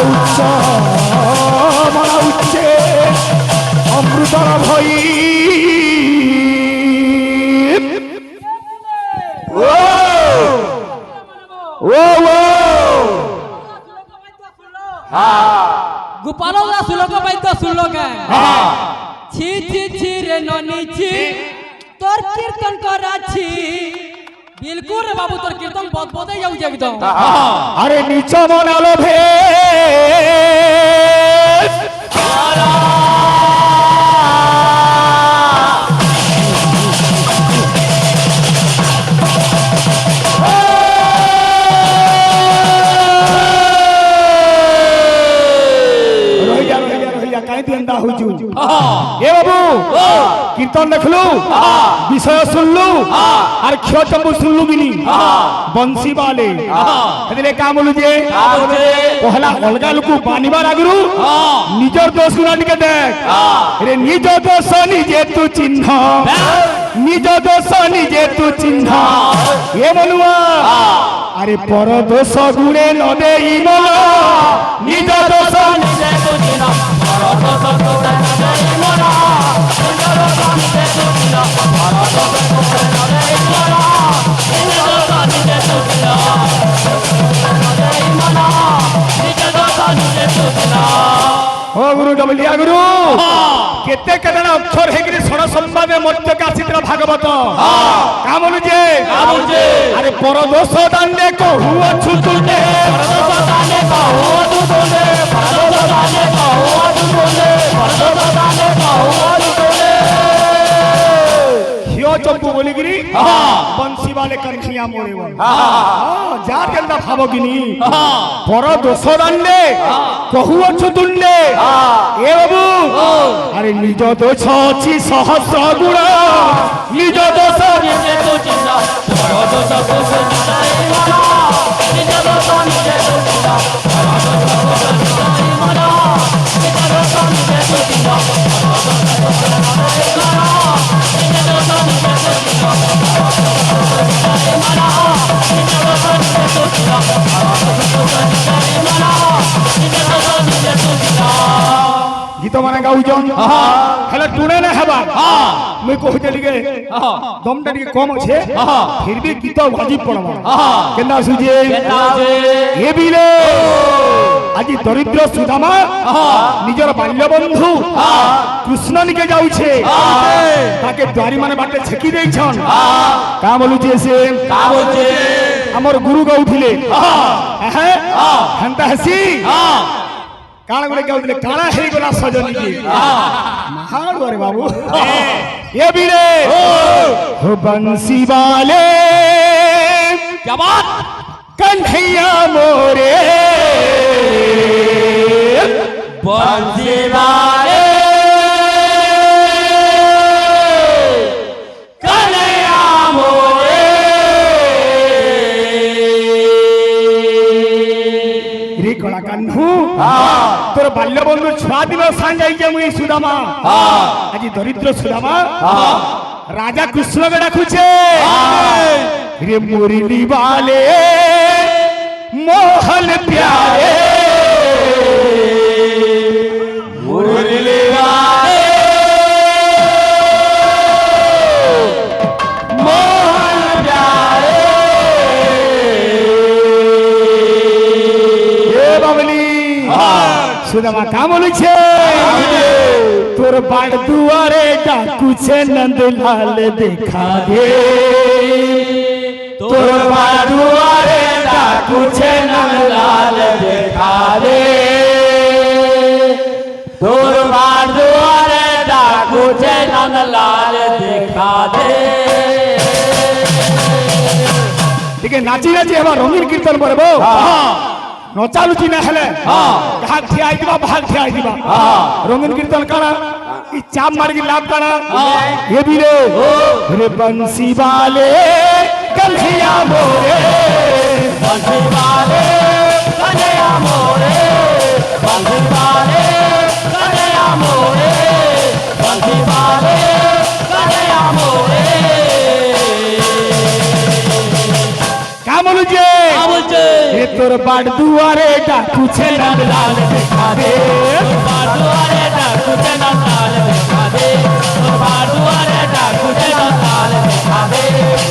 উচ্চ মনা উচ্চে অমৃতর ভই গোপাল শ্লোক পাইতো শুনল কে ছি ছি ছি রে ননি ছি তোর কীর্তন করাছি বিলকুল রে বাবু তোর কীর্তন বদবদাই যাଉଛି একদম আরে নিচ মনা লোভে কীর্তন দেখলু বিষয় শুনলু আর ক্ষয়চম্বু শুনলু কিনি বংশী বালে সেদিন কাম বলু যে পহলা অলগা লোক বানিবার আগরু নিজের দোষ গুণা টিকে দেখ রে নিজ দোষ নিজে তু চিহ্ন নিজ দোষ নিজে তু চিহ্ন এ মনুয়া আরে পর দোষ গুণে ন দেই মন নিজ দোষ নিজে তু চিহ্ন পর দোষ গুণে ন দেই মন নিজ দোষ নিজে তু চিহ্ন পর দোষ গুণে ন দেই মন নিজ দোষ নিজে তু চিহ্ন নিজ দোষ নিজে তু চিহ্ন ও গুরু ডবলিয়া গুরু কেতে কেতনা অক্ষর হেগিরি ষড় সম্বাদে মধ্যকে আসিতরা ভাগবত কামলু যে আরে পরদোষ দান্ডে কহু অছু তুলে পরদোষ দান্ডে কহু অছু তুলে পরদোষ দান্ডে কহু অছু তুলে পরদোষ দান্ডে কহু অছু তুলে হিও চম্পু বলিগিরি বংশী বালে কনখিয়া মোড়েব যা কেন্দা ভাবগিনি পরদোষ দান্ডে কহু অছু তুলে এ বাবু আরে নিজ দোষ অছি সহস্র গুণ নিজ দোষ নিজে তু চিহ্ন পর দোষ দোষ নাই মন নিজ দোষ নিজে তু চিহ্ন পর দোষ দোষ নাই মন নিজ দোষ নিজে তু চিহ্ন পর দোষ দোষ নাই মন নিজ দোষ নিজে তু চিহ্ন পর দোষ দোষ নাই মন নিজ দোষ নিজে তু চিহ্ন পর দোষ দোষ নাই মন নিজ দোষ নিজে তু চিহ্ন গীত মানে গাউজন হেলে টুনে না হেবা মুই কহুতে লিগে দমটা টিকে কম আছে ফির भी গীত ভাজি পড়বা কেনা সুজে এ বিলে আজি দরিদ্র সুদামা নিজর বাল্য বন্ধু কৃষ্ণ নিকে যাউছে তাকে দ্বারি মানে বাটে ছেকি দেইছন কা বলুছে সে কা বলছে আমার গুরু গাউଥିଲେ হ্যাঁ হেনতা হাসি काला गुड़े क्या उतरे काला है गुना सजनी की महान वाले बाबू ये बीरे हो बंसी वाले क्या बात कन्हैया मोरे बंसी वाले कन्हैया मोरे रे कला कन्हू তোর বাল্য বন্ধু ছুয়া দিল সাঞ্জাই যে মুই সুদামা আজি দরিদ্র সুদামা রাজা কৃষ্ণকে ডাকুছে রে মুরলি বালে মোহন প্যারে মুরলি বালে মোহন প্যারে এ বাবলি সুদামা কা বলছে তোর বাড় দুয়ারে ডাকুছে নন্দলাল দেখা দে তোর বাড় দুয়ারে ডাকুছে নন্দলাল দেখা দে তোর বাড় দুয়ারে ডাকুছে নন্দলাল দেখা দে ঠিক নাচি নাচি এবার রঙিন কীর্তন করব নচালুচি না হেলে ভাগ ঠিয়াই দিবা ভাগ ঠিয়াই দিবা রঙিন কীর্তন কানা ই চাপ মারকি লাভ কানা এ বিরে রে বংশী বালে কলহিয়া মোরে বংশী বালে কলহিয়া মোরে বংশী বালে কলহিয়া মোরে বংশী বালে কলহিয়া মোরে কা বলুছে তোর বাড় দুয়ারে ডাকুছে নন্দলাল দেখা দে বাড়ুয়ারে ডাকুছে নন্দলাল দেখা দে তোর বাড়ুয়ারে ডাকুছে নন্দলাল দেখা দে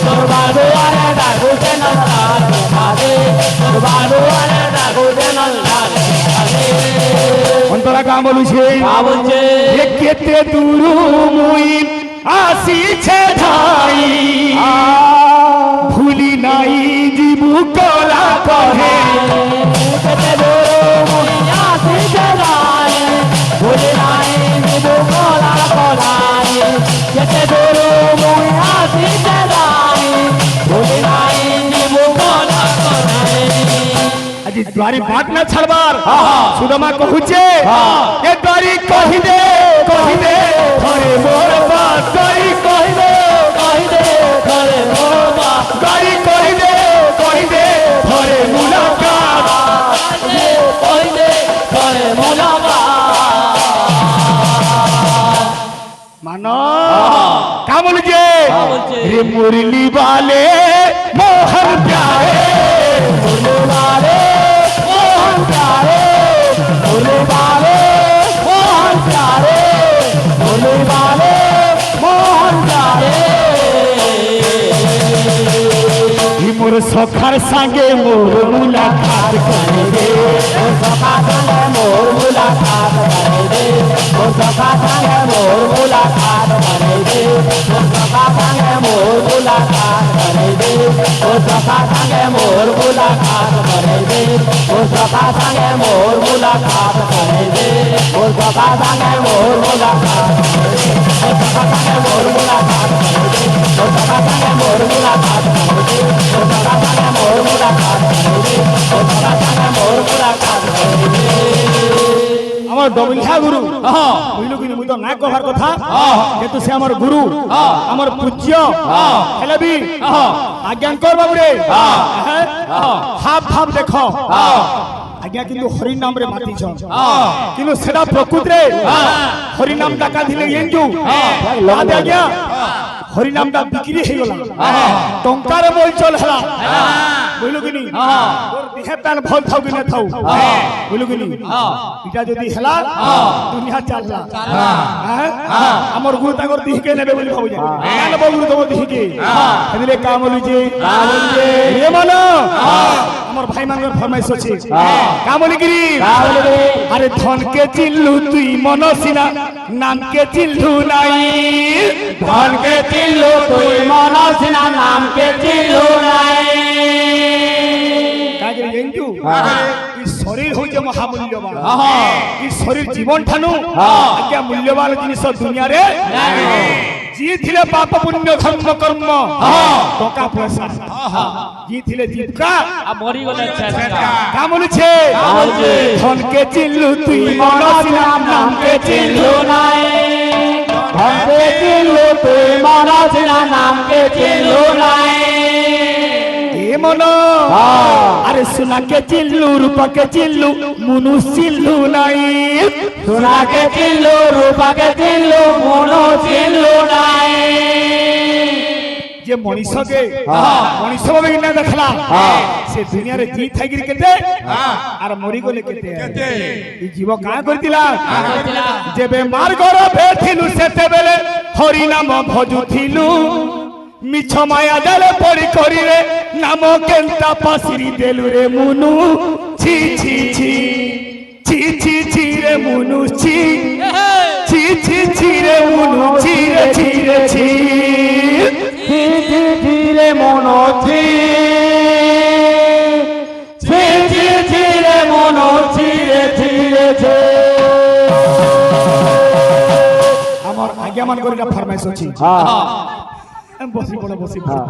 তোর বাড়ুয়ারে ডাকুছে নন্দলাল দেখা দে তোর বাড়ুয়ারে ডাকুছে নন্দলাল দেখা দে অন্তরা কা বলুছে বলছে কেতে দূরু মুই আসিছে ধাই ভুলি নাই জীবু কলা কহে কেতে দূরু মুই আসিছে ধাই ভুলি নাই জীবু কলা কহে কেতে দূরু মুই আসিছে ধাই ভুলি নাই জীবু কলা কহে আজি দ্বারি বাট না ছাড়বার সুদামা কহুছে এ দ্বারি কহিদে ধরে মোর বাট দ্বারি কহিদে ধরে মোবা দ্বারি কহিদে ধরে মুলাকাত ধরে মোলাবা মানো কা বলছে বলছে? রে মুরলি वाले মোহন প্যারে বারে মোহন প্যারে ভোলে বারে মোহন প্যারে ভোলে বারে মোহন প্যারে মোর সখার সঙ্গে মোর মুলাকাত করে রে মোর সখা সঙ্গে মোর মুলাকাত করে দে মোর সখা সঙ্গে মোর মুলাকাত করে দে মোর সখা সঙ্গে মোর মুলাকাত করে দে মোর সখা সঙ্গে মোর মুলাকাত করে দে মোর সখা সঙ্গে মোর মুলাকাত করে দে মোর সখা সঙ্গে মোর মুলাকাত করে দে মোর সখা সঙ্গে মোর মুলাকাত করে দে মোর সখা সঙ্গে মোর মুলাকাত করে দে মোর সখা সঙ্গে মোর মুলাকাত করে দে মোর সখা সঙ্গে মোর মুলাকাত করে দে আমার ডবলিহা গুরু বুঝলু কি মুই তো না কহার কথা যেহেতু সে আমার গুরু আমার পূজ্য হেলে বি আজ্ঞান কর বাবু রে ভাব ভাব দেখ আজ্ঞা কিন্তু হরি নাম রে মাতিছ কিন্তু সেটা প্রকৃতরে হরি নাম ডাকা দিলে এঞ্জু আজ্ঞা হরি নামটা বিক্রি হয়ে গলা টঙ্কার বল চল হেলা বুঝলু কি নি তোর দেহে প্যান ভাল থাও কি না থাও বুঝলু কি নি এটা যদি হেলা দুনিয়া চাললা আমার গুরু তাগর দিহিকে নেবে বলি ভাবু যা কেন গুরু তোমার দিহিকে হেদিলে কাম বলুছে এ মানো আমার ভাই মানগর ফরমাইশ আছে কাম বলি গিরি আরে ধনকে চিল্লু তুই মনসিনা নামকে চিল্লু নাই ধনকে চিল্লু তুই মনসিনা নামকে চিল্লু নাই কাজে এঞ্জু এই শরীর হইছে মহামূল্যবান এই শরীর জীবন ঠানু আজ্ঞা মূল্যবান জিনিস দুনিয়ারে জি থিলে পাপ পুণ্য ধর্ম কর্ম টাকা পয়সা জি থিলে জীবিকা মরি গলে কা বলছে ধনকে চিল্লু তুই মনসিনা নামকে চিল্লু নাই ধনকে চিল্লু তুই মনসিনা নামকে চিল্লু নাই এ মন আরে সোনাকে চিল্লু রূপাকে চিল্লু মুনু চিল্লু নাই সোনাকে চিল্লু রূপাকে চিল্লু মনো চিল্লু নাই যে মଣିষকে মଣିষ ভাবে না দেখলা সে দুনিয়ারে জি থাকি কেতে আর মরি গলে কেতে এই জীব কাঁ করতিলা যেবে মার ঘর বেঠিলু সেতে বেলে হরি নাম ভজুথিলু মিছ মায়া জালে পড়ি করিরে নাম কেন্তা পাসিরি দেলু রে মুনু ছি ছি ছি ছি ছি ছি রে মুনু ছি ছি ছি ছি রে মুনু ছি রে ছি রে ছি ধীরে মনো ধীরে মনো ধীরে ধীরে আমার আগে মান করে ফরমাইশ আছে বসি পড়ো বসি পড়ো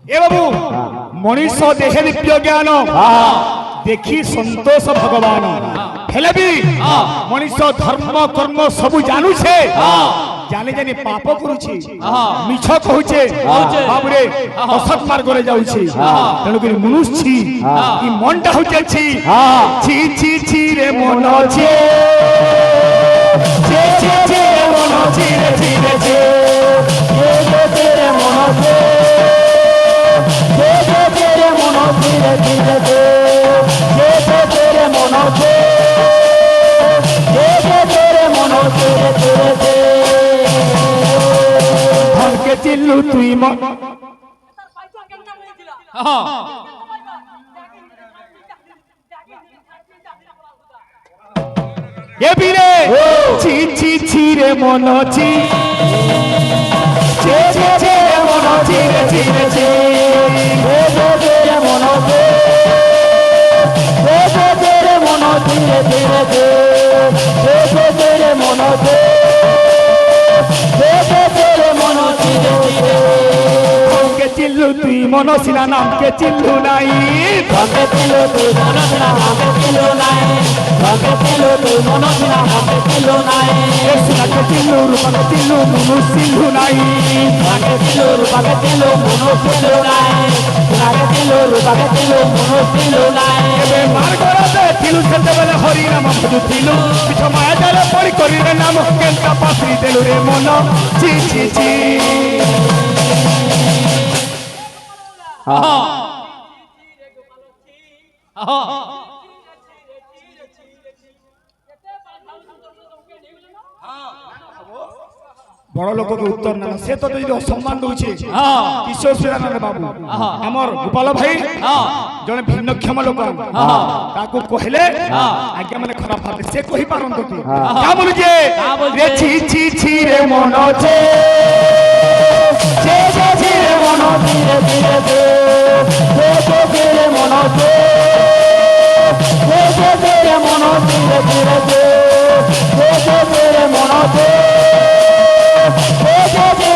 এ বাবু মনীষ দেহে দিব্য জ্ঞান দেখি সন্তোষ ভগবান হেলে বি মনীষ ধর্ম কর্ম সবু জানুছে জানি জানি পাপ করুছি মিছ কহুছে বাবুরে অসৎ মার্গরে যাଉଛି তেণু করে মনুষ্ছি ই মনটা হচ্ছে ছি ছি ছি রে মন ছি ছি ছি ছি রে মন ছি রে ছি রে ছি মনসে যে রে মন ধীরে ধীরে দে যে রে মনসে যে রে মন ধীরে ধীরে দে ধনকে চিল্লু তুই মন এ বীরে ছি ছি ছি রে মন ছি ছি ছি ছি রে মন ছি রে ছি রে ছি রে মনসে রে মন ধীরে ধীরে দে রে মনসে রে মন ধীরে ধীরে ধনকে চিল্লু তুই মন সিনা নামকে চিল্লু নাই ধনকে চিল্লু তুই মনসিনা নামকে চিল্লু নাই ধনকে চিল্লু তুই মনসিনা নামকে চিল্লু নাই এ সোনাকে চিল্লু রূপাকে চিল্লু মুনু চিল্লু নাই ধনকে চিল্লু রূপাকে চিল্লু মনু চিল্লু নাই সোনাকে চিল্লু রূপাকে চিল্লু মনু চিল্লু নাই এবে মার গরাতে থিলু সেতেবেলে হরি নাম ভজু থিলু পিছ মায়া জালে পড়ি করি রে নাম কেলকা পাত্রি দেলু রে মন ছি ছি ছি বড় লোককে উত্তর না সে তো যদি অসম্মান দউছে কিশোর শ্রীরাম বাবু আমার গোপাল ভাই জনে ভিন্নক্ষম লোক তাকে কহিলে আজ্ঞা মানে খারাপ ভাবে সে কহি পারন্ত কি কা বলুছে রে ছি ছি ছি রে মন ছে ছি রে মন ধীরে ধীরে দে রে মনসে রে মন ধীরে ধীরে দে রে মনসে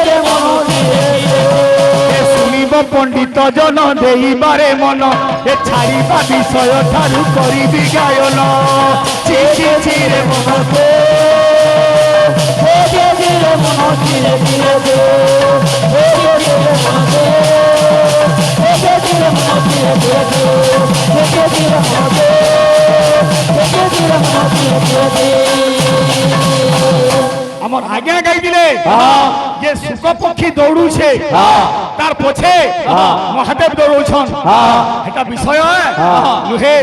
রে মন ধীরে দে শুনিব পণ্ডিত জন দেইবারে মন এ ছাড়িবা বিষয় ঠারু করিবি গায়ন ছি ছি ছি রে মন রে মন ধীরে ধীরে দে রে মনসে রে মন ধীরে ধীরে দে রে মনসে রে মন ধীরে ধীরে দে আমার আজ্ঞা গাই দিলে যে সুখ পক্ষী দৌড়ুছে তার পছে মহাদেব দৌড়ুছন এটা বিষয় নুহে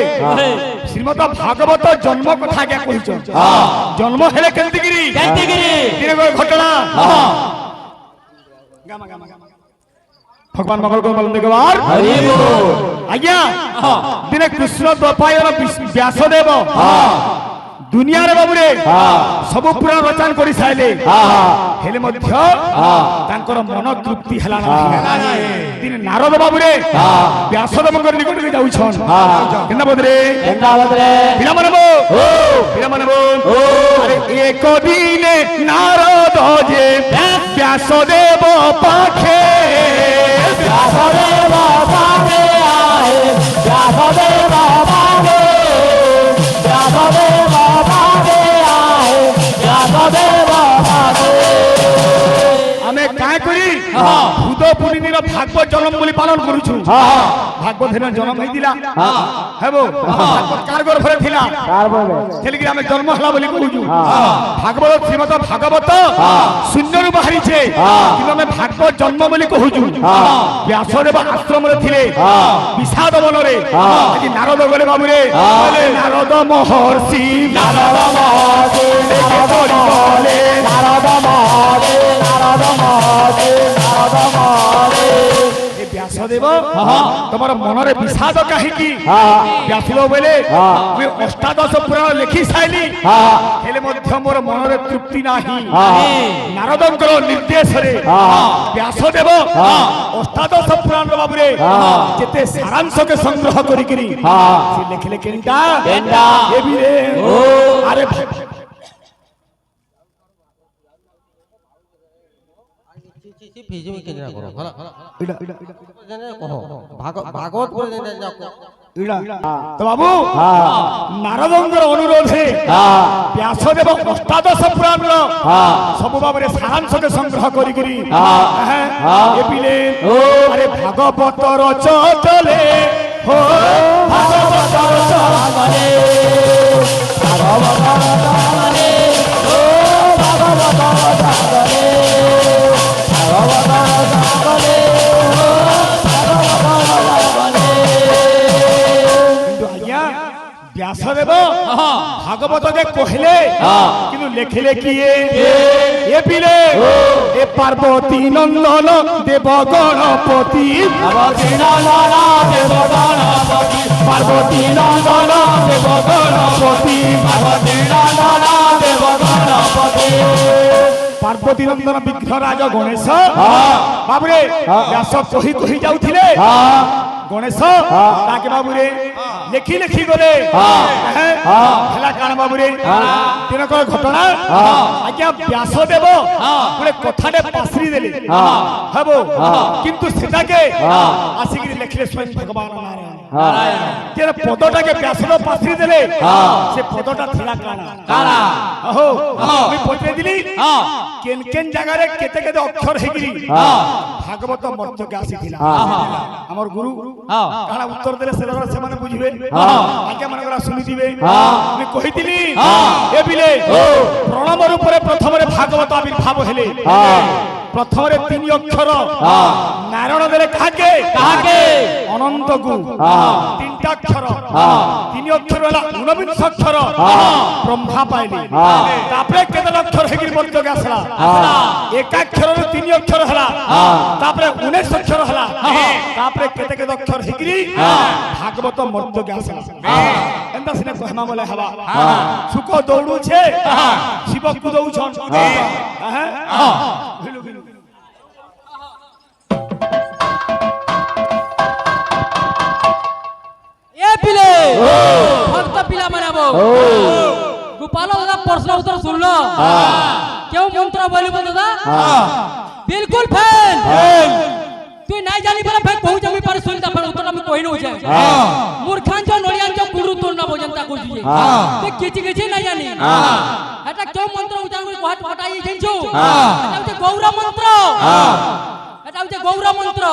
শ্রীমদ ভাগবত জন্ম কথা আজ্ঞা কহিছন জন্ম হেলে কেমতি গিরি ঘটনা ভগবান মঙ্গল বলন দেখবার আজ্ঞা দিনে কৃষ্ণ দ্বৈপায়ন ব্যাসদেব দুনিয়ারে বাবুরে সবু পুরাণ রচনা করে সাইলে হেলে মধ্য তাঙ্কর মন তৃপ্তি হেলা না দিনে নারদ বাবুরে ব্যাসদেবঙ্কর নিকটকে যাউছন কেনা বদরে বিরামানব আরে এক দিনে নারদ যে ব্যাসদেব পাখে ব্যাসদেব পাখে আয়ে ব্যাসদেব পাখে ব্যাসদেব পাখে আয়ে ব্যাসদেব পাখে আমি কায় করি ভূত পুনির ভাগবত জন্ম বলি পালন করুছু ভাগবত হেন জন্ম হইতিলা হেবো ভাগবত কার গর্ভরে থিলা ছেলে কি আমি জন্ম হলা বলি কহুছু ভাগবত শ্রীমদ ভাগবত শূন্যরু বাহারিছে কিন্তু আমি ভাগবত জন্ম বলি কহুছু ব্যাসদেব আশ্রমরে থিলে বিষাদ বনরে আଜି নারদ গলে বাবুরে নারদ মহর্ষি নারদ মহর্ষি নারদ মহর্ষি নারদ মহর্ষি নারদ মহর্ষি নারদ মহর্ষি ব্যাসদেব তোমার মনরে বিষাদ কাহিকি ব্যাসিল বলে আমি অষ্টাদশ পুরাণ লেখি সাইলি হেলে মধ্য মোর মনরে তৃপ্তি নাহি নারদঙ্কর নির্দেশরে ব্যাসদেব অষ্টাদশ পুরাণ বাবুরে যেতে সারাংশকে সংগ্রহ করিকিরি সে লেখিলে কেনটা এবিরে আরে ভাগবত তো বাবু নারদঙ্কর অনুরোধে ব্যাসদেব অষ্টাদশ পুরাণ সবু ভাবে সারাংশকে সংগ্রহ করি আরে ভাগবত রচলে ভাগবত রচলে ভাগবত রচলে ভাগবত রচলে ভাগবত রচলে ব্যাসদেব ভাগবতকে কহিলে কিন্তু লেখিলে কি এ পিলে এ পার্বতী নন্দন দেব গণপতি পার্বতী নন্দন দেব গণপতি পার্বতী নন্দন দেব গণপতি পার্বতী নন্দন দেব গণপতি পার্বতী নন্দন বিঘ্নরাজ গণেশ বাবুরে ব্যাস কহি কহি যাউଥିଲେ গণেশ তাকে বাবুরে লেখি লেখি গলে হেলা কাণ বাবুরে তিনকর ঘটনা আজ্ঞা ব্যাসদেব গোটে কথাটে পাশরি দেলে হব কিন্তু সেটাকে আসিকি লেখিলে স্বয়ং ভগবান নারায়ণ যে পদটাকে ব্যাসদেব পাশরি দেলে সে পদটা থিলা কাণা ওহো আমি পড়ে দিলি কেন কেন জায়গায় কেতে কেতে অক্ষর হেগিরি ভাগবত মর্ত্যকে আসিছিলা আমার গুরু কারা উত্তর দেলে সেমানে বুঝিবে আগে মনে করা শুনি দিবে আমি কহিতিলি এ বিলে প্রণব রূপরে প্রথমে ভাগবত আবির্ভাব হেলে প্রথমে তিন অক্ষর নারায়ণ দেলে কাকে কাকে অনন্তকু তিনটা অক্ষর তিন অক্ষর হলা 19 অক্ষর ব্রহ্মা পাইলি তারপরে কেতে অক্ষর হেগির মর্ত্যকে আসলা একাক্ষর তিন অক্ষর হলা তারপরে 19 অক্ষর হলা তারপরে কেতে কেতে অক্ষর হেগিরি ভাগবত মর্ত্যকে আসলা এন্তা সিনে কহমা বলে হবা সুখ দৌড়ুছে শিবকু দৌছন এ পিলে ভক্ত পিলা মানে গোপাল দাদা প্রশ্ন উত্তর শুনলো কেউ মন্ত্র বলিব দাদা বিলকুল ফেল তুই নাই জানি বলে ফেল বহু জমি পারে শুনতা ফেল উত্তর আমি কই নউ যায় মূর্খাঞ্চ নড়িয়াঞ্চ কুড়ু তোর না বজন্তা কইছি তুই কিছু কিছু নাই জানি এটা কেউ মন্ত্র উচ্চারণ করে কহাট হটাই জানছো এটা হচ্ছে গৌর মন্ত্র এটা হচ্ছে গৌর মন্ত্র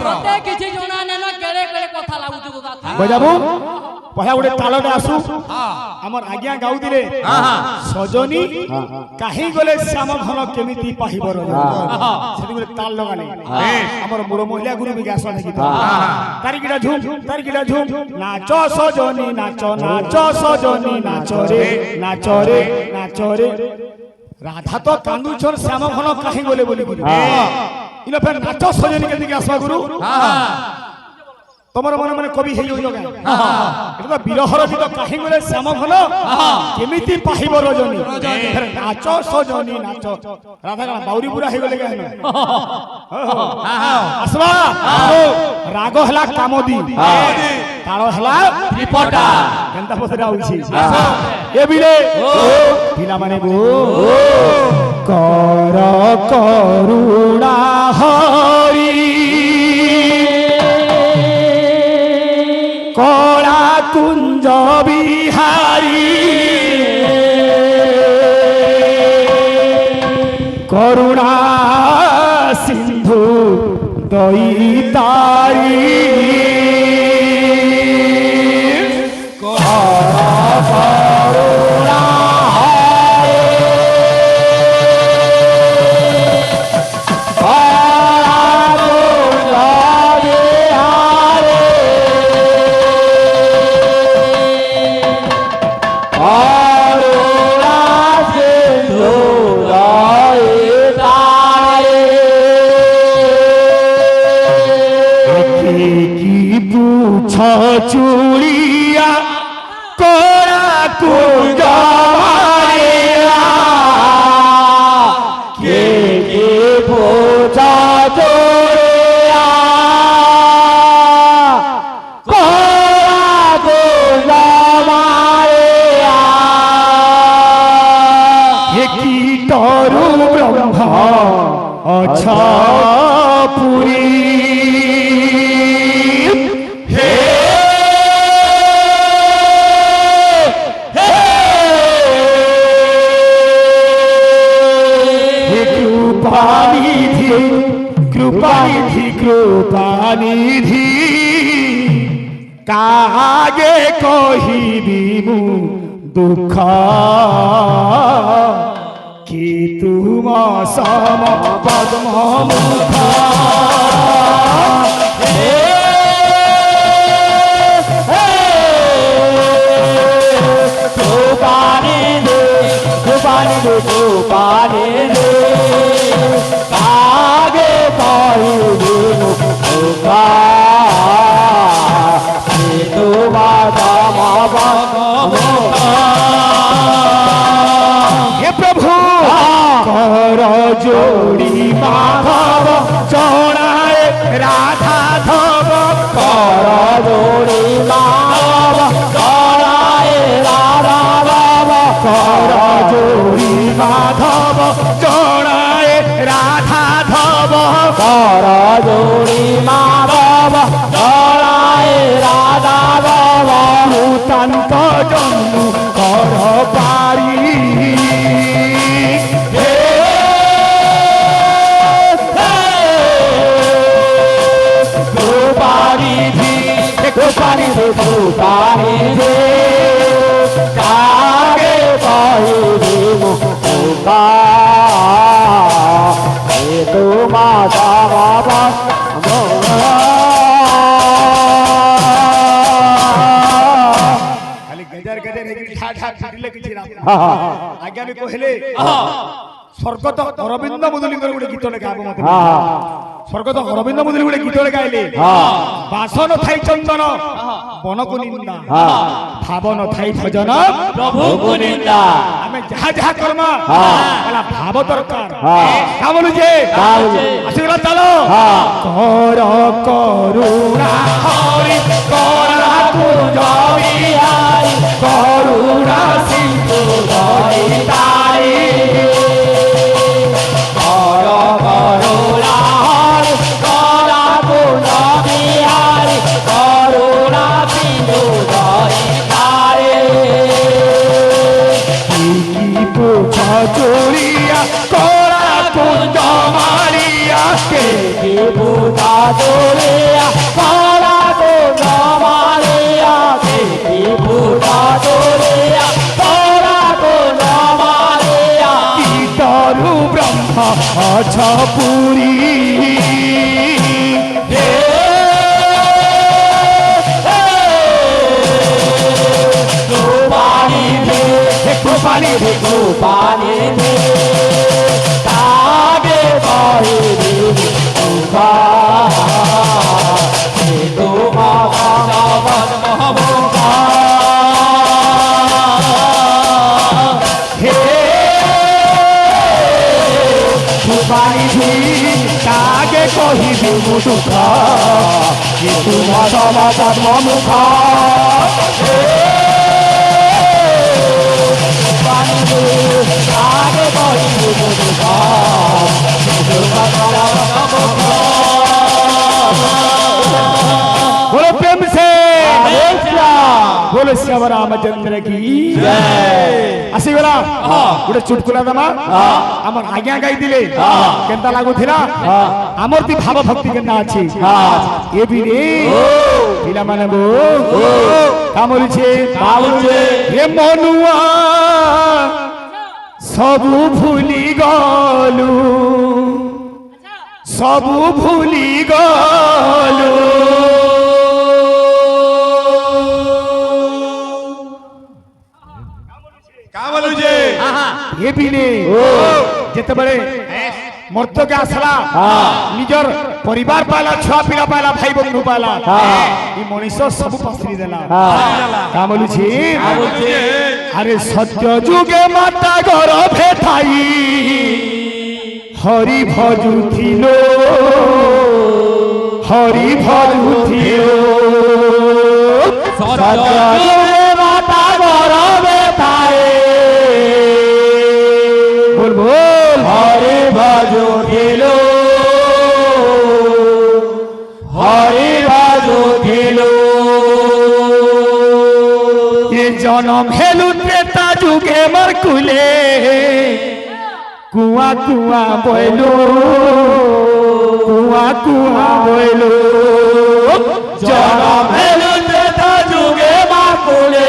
মতে কিছু জনা নেন কেড়ে কেড়ে কথা লাগুছে দাদা বজাবু পহলা গোটে তালটা আসু আমার আজ্ঞা গাউ দিলে সজনী কাহি গলে শ্যাম ঘন কেমিতি পাহিব রজনী সেটি গোটে তাল লগালে আমার বড় মহিলা গুরু বিকাশ নাকি তারিকিটা ঝুম নাচ সজনী নাচ নাচ সজনী নাচ রে রাধা তো কান্দুছর শ্যাম ঘন কাহি গলে বলি গুরু ইনো ফের নাচ সজনী কেদিকে আসবা গুরু তোমার মনে মনে কবি হেই হইল কেন এটা বিরহর গীত কাহি গলে শ্যাম ঘন কেমিতি পাহিব রজনী নাচ সজনী নাচ রাধা গান বাউরি পুরা হই গলে কেন আসবা রাগ হলা কামদি তাল হলা ত্রিপটা কেনতা পছরা হইছি এ বিলে পিলা মানে গো কর করুণা হরি কলা কুঞ্জ বিহারী করুণা সিন্ধু দইতারি চুড়িয়া করা কুঞ্জ কে কে বোঝা জোড়িয়া করা কুঞ্জ মারিয়া কি তরু ব্রহ্ম অছ পুরী কৃপানিধি কাগে কহিবি মু দুঃখ কি তুম সম পদ্ম মুখ पानी दे पानी दे कागे कहिबी मुखा ए तो माता बाबा खाली गजर गजर हेगी ठाठ ठाठ फिटिले किछि ना हाँ हाँ आज्ञा भी कहले स्वर्गत अरविंद मुदुलिंगर गुटे गीत गाब मते हाँ स्वर्गत अरविंद मुदुली गुटे गीत गाइले बासन थाई चंदन बन को निंदा भावन थाई भजन प्रभु को निंदा आमे जहा जहा कर्मा वाला भाव दरकार हाँ। का बोलु जे आसीगला चलो कर करुणा हरि करा तू जई आई करुणा सिंधु जई ताई चोरिया कोरा कुंज मारिया के पूजा जोड़िया काला कुंज मारिया के पूजा जोड़िया काला कुंज मारिया तरु ब्रह्म अछपुरी पानी दे पानी दे तागे कहिबी मुखा ए तो माता बाबा हे पानी दी कागे कहिबी मुखा ये तुम बाबा मुखा आगे कहिबी मुखा बोलो प्रेम से बोलो श्याम रामचंद्र की आसीगला गोटे चुटकुला दमा आमर आज्ञा गाई दिले केनता लागुथिला आमर ती भाव भक्ति केना अछि ए भी रे पिला माने गो कामल छे हे मनुआ सबु भूली गलु सबु भूली गलु ये भी ने जेते बड़े मर्त के आसला निजर परिवार पाला छुआ पिला पाला भाई बंधु पाला ई मनीष सब पसरी देला का बोलु छी अरे सत्य जुगे माता घर भेठाई हरि भजुथिलो हरि भजुथिलो सत्य जुगे माता घर भेठाई बोल बोल हरि भजुथिलो हरि भजुथिलो ये जन्म हेलु त्रेता जुगे मरकुले कुआ कुआ बोलो कुआ कुआ बोलो जन्म हेलु त्रेता जुगे मरकुले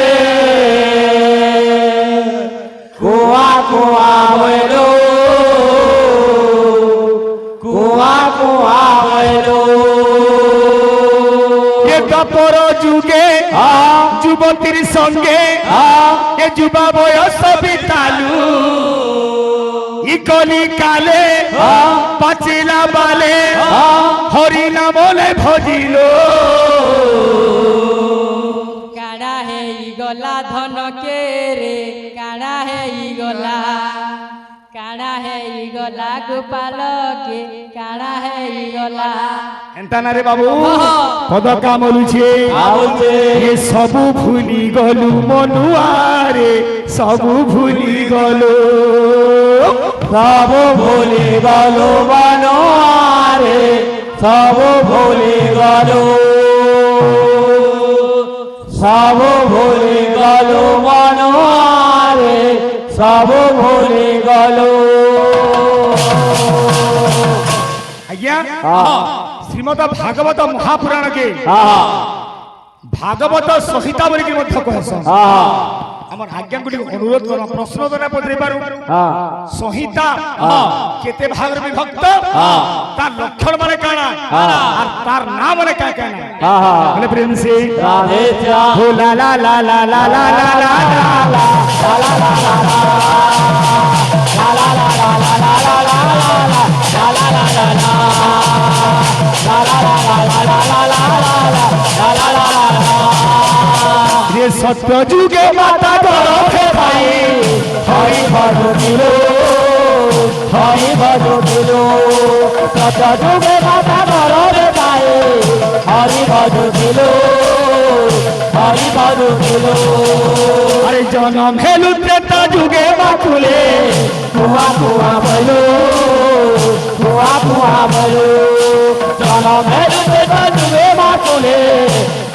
कुआ कुआ बोलो कुआ कुआ बोलो ये दपर जुगे जुवतीर संगे ये जुवा बयस बितालु इ कली काले पाचिला बाले हरि नाम ले भजिलो काड़ा है ई गला धन के रे काड़ा है ई गला काड़ा है ई गला गोपाल के काड़ा है ई गला एंता ना रे बाबू पद कामलु छे ये सबु भूली गलु मनुआरे सबु भूली गलु सब भूली गलो बनवारे सब भूली गलो सब भूली गलो बनवारे सब भूली गलो आज्ञा श्रीमद भागवत महापुराण के ভাগবত সহিতা বলি মধ্য কহস আমার আজ্ঞা গুলি অনুরোধ কর প্রশ্ন তো না পচারি পারু সংহিতা কেতে ভাগরে বিভক্ত তার লক্ষণ মানে কানা আর তার নাম মানে কা কানা বলে প্রেম সে রাধে শ্যাম হো লা লা লা লা লা লা লা লা লা रे सत्य जुगे माता गरभे भाई হরি ভজ দিল হরি ভজ দিল সত যুগে মাতা গরবে গায়ে হরি ভজ দিল হরি ভজ দিল अरे जन्म हेलु त्रेता जुगे मातुले কুয়া কুয়া বলো কুয়া কুয়া বলো জনম হেলুতে যুগে মা চলে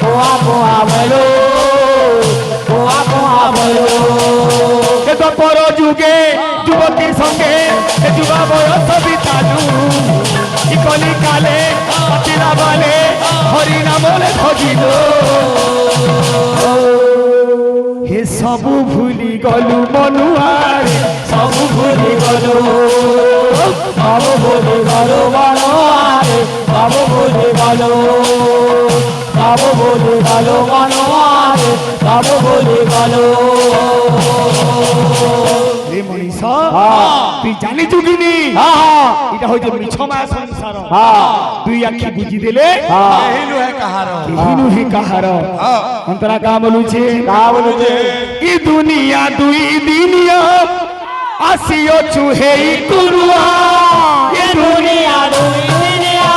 কুয়া কুয়া বলো কুয়া কুয়া বলো ए तो पर जुगे युवती संगे ए जुवा बयस बितालु इ कली काले पतिला बाले हरि नाम ले भजिलो हे सबु भूली गलु मनुआरे সবু ভুলি গলো সবু ভুলি গলো মনোয়ারে সবু ভুলি গলো সবু ভুলি গলো মনোয়ারে সবু ভুলি গলো रे मनीषा তুই জানি যুগিনি এটা হইছে মিছমা সংসার দুই আখি বুঝি দিলে এহিনু হে কাহার হিনু হি কাহার অন্তরা কা বলুছে কা বলুছে ই দুনিয়া দুই দিনিয়া আসিও চুহেই কুরুয়া ये दुनिया दुनिया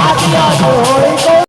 आदिया जो